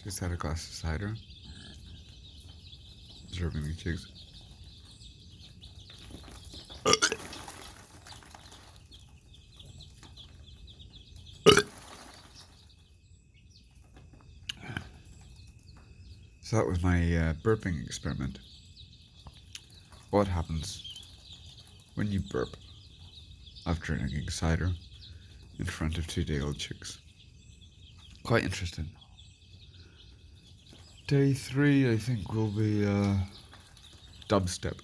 Just had a glass of cider. Observing the chicks. So that was my burping experiment. What happens when you burp after drinking cider in front of 2-day-old chicks? Quite interesting. Day 3, I think, will be dubstep.